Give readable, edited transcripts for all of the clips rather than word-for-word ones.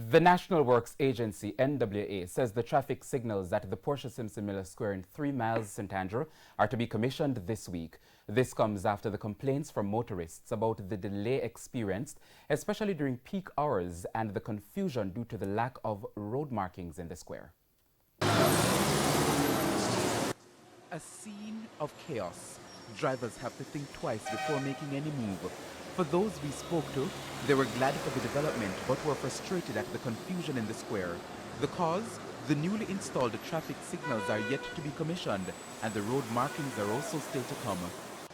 The National Works Agency, NWA, says the traffic signals at the Portia Simpson Miller Square in 3 Miles, St. Andrew are to be commissioned this week. This comes after the complaints from motorists about the delay experienced, especially during peak hours, and the confusion due to the lack of road markings in the square. A scene of chaos. Drivers have to think twice before making any move. For those we spoke to, they were glad for the development but were frustrated at the confusion in the square. The cause? The newly installed traffic signals are yet to be commissioned and the road markings are also still to come.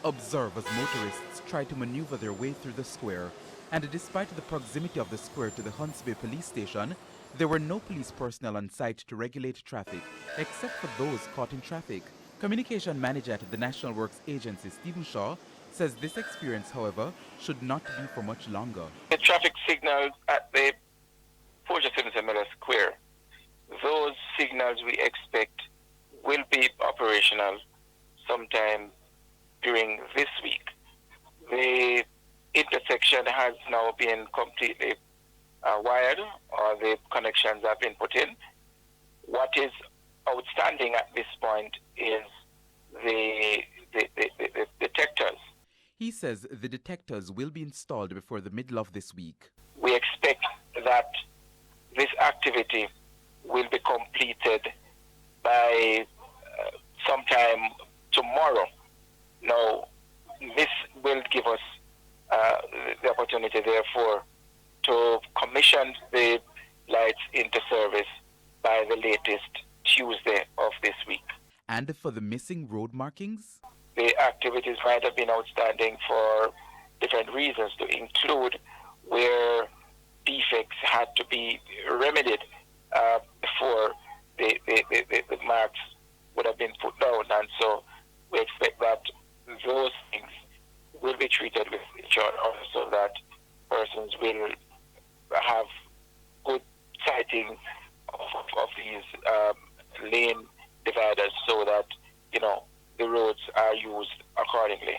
Observe as motorists try to maneuver their way through the square. And despite the proximity of the square to the Huntsville police station, there were no police personnel on site to regulate traffic, except for those caught in traffic. Communication manager at the National Works Agency, Stephen Shaw, says this experience, however, should not be for much longer. The traffic signals at the Portia Simpson Miller Square, those signals we expect will be operational sometime during this week. The intersection has now been completely wired, or the connections have been put in. What is outstanding at this point is the detectors. He says the detectors will be installed before the middle of this week. We expect that this activity will be completed by sometime tomorrow. Now, this will give us the opportunity, therefore, to commission the lights into service by the latest Tuesday of this week. And for the missing road markings? The activities might have been outstanding for different reasons, to include where defects had to be remedied before the marks would have been put down. And so we expect that those things will be treated with each other so that persons will have good sighting of these lane dividers so that, the roads are used accordingly.